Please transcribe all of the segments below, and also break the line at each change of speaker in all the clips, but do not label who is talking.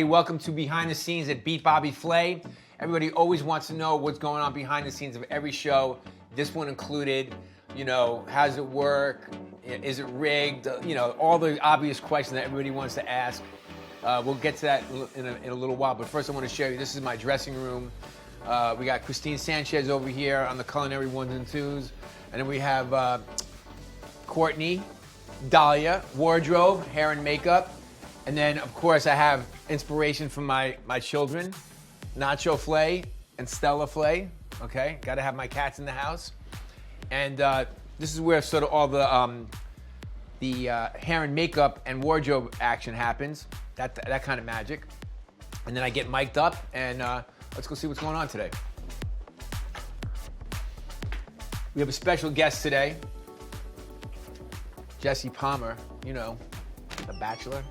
Hey, welcome to Behind the Scenes at Beat Bobby Flay. Everybody always wants to know what's going on behind the scenes of every show, this one included. You know, how does it work? Is it rigged? You know, all the obvious questions that everybody wants to ask. We'll get to that in a little while, but first I want to show you, this is my dressing room. We got Christine Sanchez over here on the culinary ones and twos. And then we have Courtney, Dahlia, wardrobe, hair and makeup. And then, of course, I have inspiration from my children, Nacho Flay and Stella Flay. Okay, got to have my cats in the house. And this is where sort of all the hair and makeup and wardrobe action happens. That kind of magic. And then I get mic'd up, and let's go see what's going on today. We have a special guest today, Jesse Palmer. You know, The Bachelor.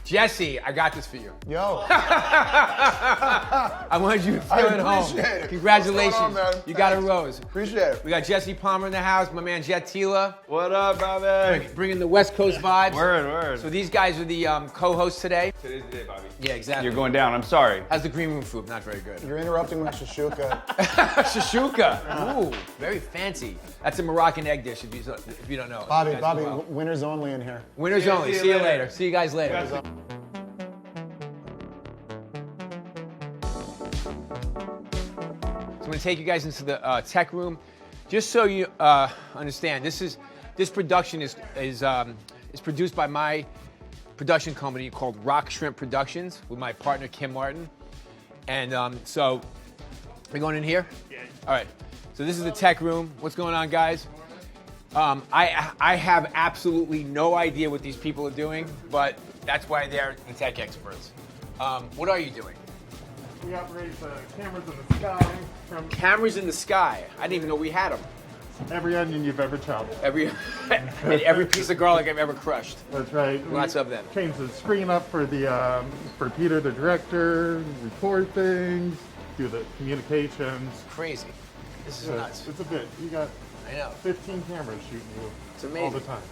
Jesse, I got this for you.
Yo.
I wanted you to feel at home.
It.
Congratulations.
What's going on, man?
You got a rose.
Appreciate it.
We got Jesse Palmer in the house, my man Jet Tila.
What up, Bobby?
Bringing the West Coast vibes.
Word.
So these guys are the co-hosts today.
Today's the day, Bobby.
Yeah, exactly.
You're going down. I'm sorry.
How's the green room food? Not very good.
You're interrupting my shashuka.
Shashuka. Ooh, very fancy. That's a Moroccan egg dish if you don't know.
Bobby,
You guys
Bobby,
do well.
winners only in here.
Winners
Yeah,
only. See you later. See you guys later.
Guys,
So I'm going to take you guys into the tech room, just so you understand. This production is produced by my production company called Rock Shrimp Productions with my partner Kim Martin, and so we're going in here. Yeah. All right. So this is the tech room. What's going on, guys? I have absolutely no idea what these people are doing, but that's why they're the tech experts. What are you doing?
We operate the cameras in the sky from
Cameras in the sky. I didn't even know we had them.
every onion you've ever chopped.
And every piece of garlic I've ever crushed.
That's right.
Lots of them.
Change the screen up for the for Peter, the director, record things, do the communications.
Crazy. This is
So
nuts.
It's a bit. You got
I know.
15 cameras shooting you
It's amazing.
all the time.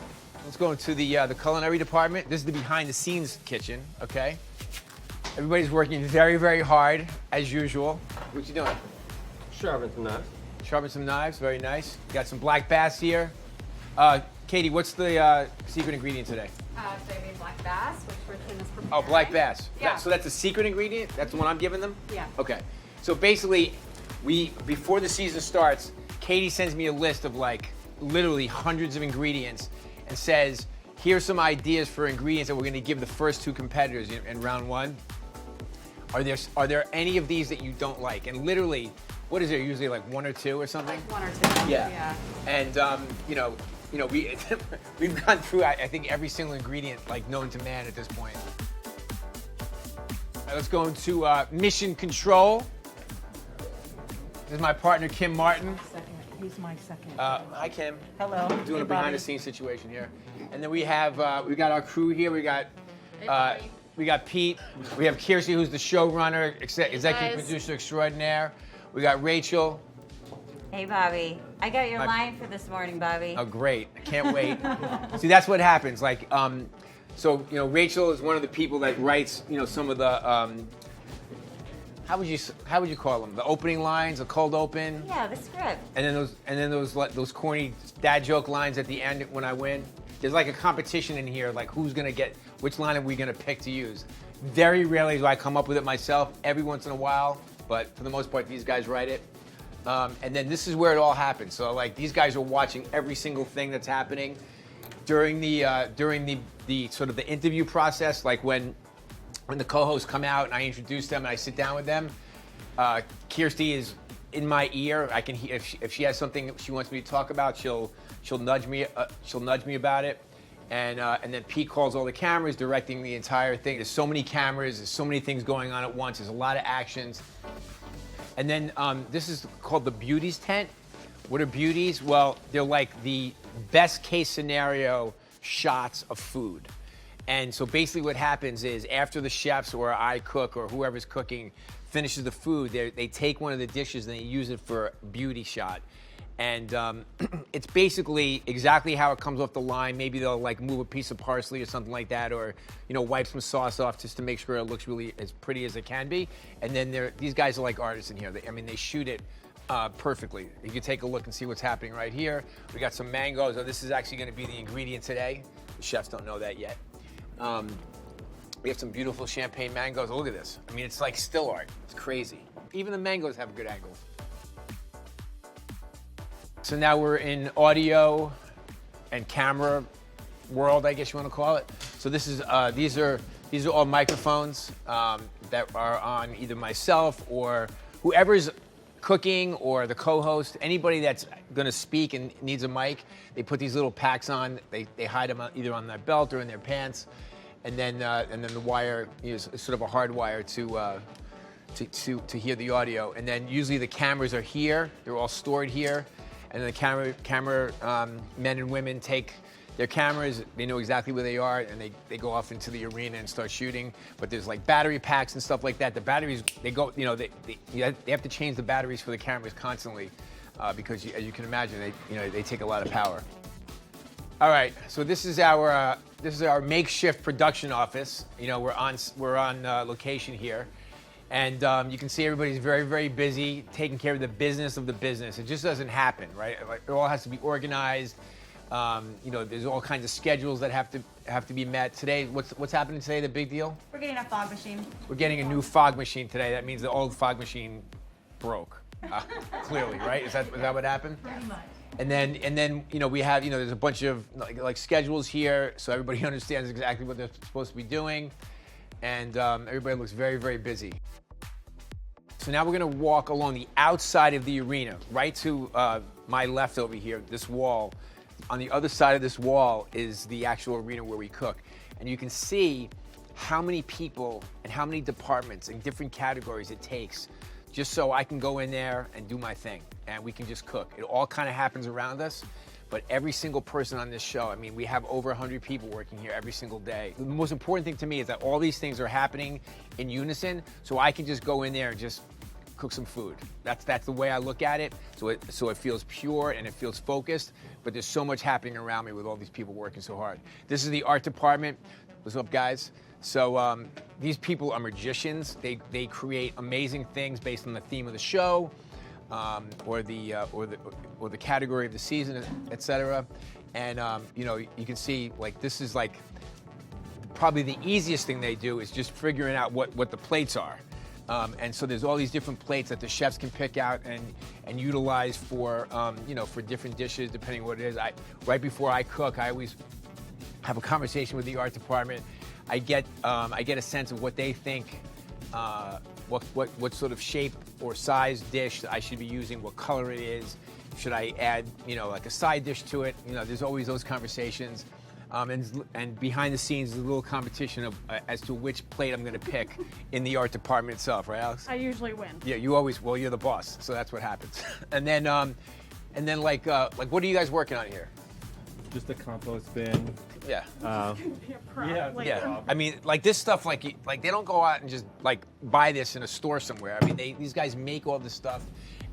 Let's go into the culinary department. This is the behind the scenes kitchen, okay? Everybody's working very, very hard, as usual. What you doing?
Sharpen some knives.
Sharpen some knives, very nice. You got some black bass here. Katie, what's the secret ingredient today?
Soybean black bass, which we're in this preparing.
Oh, black bass.
Yeah.
So that's a secret ingredient? That's the one I'm giving them?
Yeah.
Okay. So basically, before the season starts, Katie sends me a list of like literally hundreds of ingredients and says, here's some ideas for ingredients that we're gonna give the first two competitors in round one. Are there any of these that you don't like? And literally, what is there, usually like one or two or something?
One or two.
Yeah. And we've gone through I think every single ingredient like known to man at this point. All right, let's go into mission control. This is my partner Kim Martin.
He's my second.
Hi Kim.
Hello.
Doing
Hey,
a behind
Bobby.
the scenes situation here. And then we have we got our crew here. We got Pete. We have Kirsty, who's the showrunner, executive
guys.
producer extraordinaire. We got Rachel.
Hey, Bobby. I got your
My-
line for this morning, Bobby.
Oh, great! I can't wait. See, that's what happens. Like, so Rachel is one of the people that writes, some of the how would you call them? The opening lines, the cold open,
Yeah, the script.
and then those corny dad joke lines at the end when I win. There's like a competition in here, like who's gonna get which line are we gonna pick to use. Very rarely do I come up with it myself. Every once in a while, but for the most part, these guys write it. And then this is where it all happens. So like these guys are watching every single thing that's happening during the sort of the interview process. Like when the co-hosts come out and I introduce them and I sit down with them, Kirsty is in my ear. I can hear if she has something she wants me to talk about, she'll nudge me. She'll nudge me about it. And then Pete calls all the cameras, directing the entire thing. There's so many cameras. There's so many things going on at once. There's a lot of actions. And then this is called the beauties tent. What are beauties? Well, they're like the best case scenario shots of food. And so basically what happens is after the chefs or I cook or whoever's cooking finishes the food, they take one of the dishes and they use it for a beauty shot. And it's basically exactly how it comes off the line. Maybe they'll like move a piece of parsley or something like that, or wipe some sauce off just to make sure it looks really as pretty as it can be. And then these guys are like artists in here. They shoot it perfectly. You can take a look and see what's happening right here. We got some mangoes. Oh, this is actually going to be the ingredient today. The chefs don't know that yet. We have some beautiful champagne mangoes. Look at this. I mean, it's like still art. It's crazy. Even the mangoes have a good angle. So now we're in audio and camera world, I guess you want to call it. So this is these are all microphones that are on either myself or whoever's cooking or the co-host, anybody that's going to speak and needs a mic. They put these little packs on. They hide them either on their belt or in their pants, and then the wire is sort of a hard wire to hear the audio. And then usually the cameras are here. They're all stored here. And then the camera men and women take their cameras, they know exactly where they are, and they go off into the arena and start shooting. But there's like battery packs and stuff like that. The batteries, they have to change the batteries for the cameras constantly because as you can imagine, they take a lot of power. All right, so this is our makeshift production office. We're on location here. And you can see everybody's very, very busy taking care of the business of the business. It just doesn't happen, right? It all has to be organized. There's all kinds of schedules that have to be met. Today, what's happening today? The big deal?
We're getting a fog machine.
We're getting a new fog machine today. That means the old fog machine broke. Clearly, right? Is that what happened?
Pretty much.
And then we have there's a bunch of like schedules here, so everybody understands exactly what they're supposed to be doing. And everybody looks very, very busy. So now we're going to walk along the outside of the arena, right to my left over here, this wall. On the other side of this wall is the actual arena where we cook. And you can see how many people and how many departments and different categories it takes just so I can go in there and do my thing. And we can just cook. It all kind of happens around us. But every single person on this show, we have over 100 people working here every single day. The most important thing to me is that all these things are happening in unison, so I can just go in there and just cook some food. That's the way I look at it. So it feels pure and it feels focused, but there's so much happening around me with all these people working so hard. This is the art department. What's up, guys? So these people are magicians. They create amazing things based on the theme of the show. Or the category of the season, etc. And you can see this is probably the easiest thing they do is just figuring out what the plates are. And so there's all these different plates that the chefs can pick out and utilize for for different dishes depending on what it is. Right before I cook, I always have a conversation with the art department. I get a sense of what they think. What sort of shape or size dish I should be using, what color it is, should I add, like a side dish to it? There's always those conversations. And behind the scenes, there's a little competition as to which plate I'm going to pick in the art department itself, right, Alex?
I usually win.
Yeah, you're the boss, so that's what happens. And then what are you guys working on here?
Just a compost bin.
Yeah.
Yeah.
This stuff, they don't go out and just buy this in a store somewhere. These guys make all this stuff,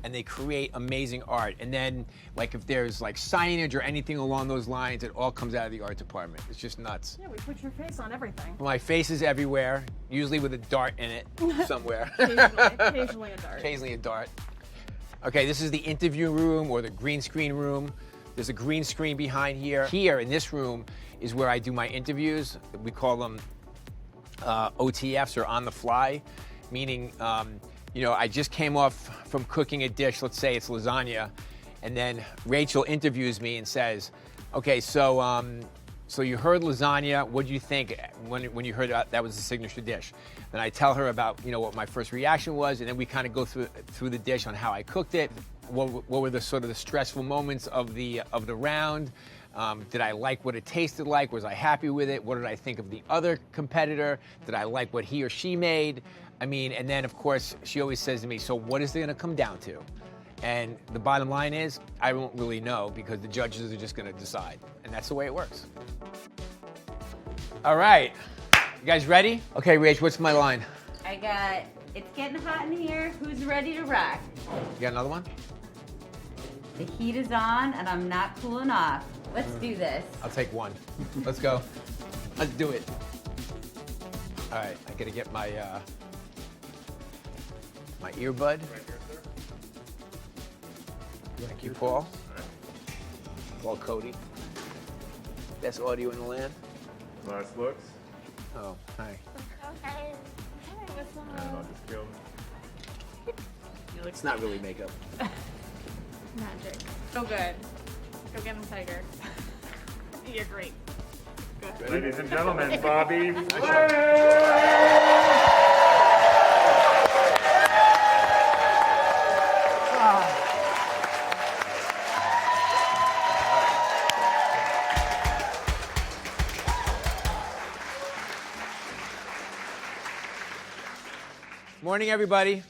and they create amazing art. And then, if there's signage or anything along those lines, it all comes out of the art department. It's just nuts.
Yeah, we put your face on everything.
My face is everywhere, usually with a dart in it somewhere.
Occasionally a dart.
Occasionally a dart. Okay, this is the interview room or the green screen room. There's a green screen behind here. Here in this room is where I do my interviews. We call them OTFs, or on the fly, meaning, I just came off from cooking a dish, let's say it's lasagna, and then Rachel interviews me and says, okay, so you heard lasagna, what do you think when you heard that was the signature dish? Then I tell her about, what my first reaction was, and then we kind of go through the dish on how I cooked it. What were the sort of the stressful moments of the round? Did I like what it tasted like? Was I happy with it? What did I think of the other competitor? Did I like what he or she made? And then of course she always says to me, so what is it gonna come down to? And the bottom line is, I don't really know because the judges are just gonna decide. And that's the way it works. All right, you guys ready? Okay, Rach, what's my line?
I got, it's getting hot in here. Who's ready to rock?
You got another one?
The heat is on and I'm not cooling off. Let's do this.
I'll take one. Let's go. Let's do it. All right, I gotta get my my earbud. Thank you, Paul. Paul Cody. Best audio in the land.
Last looks.
Oh, hi.
I don't know, just killed.
It's not really makeup.
Magic. So good. Go get him, Tiger. You're great. Good.
Ladies and gentlemen, Bobby Flay!
Morning, everybody.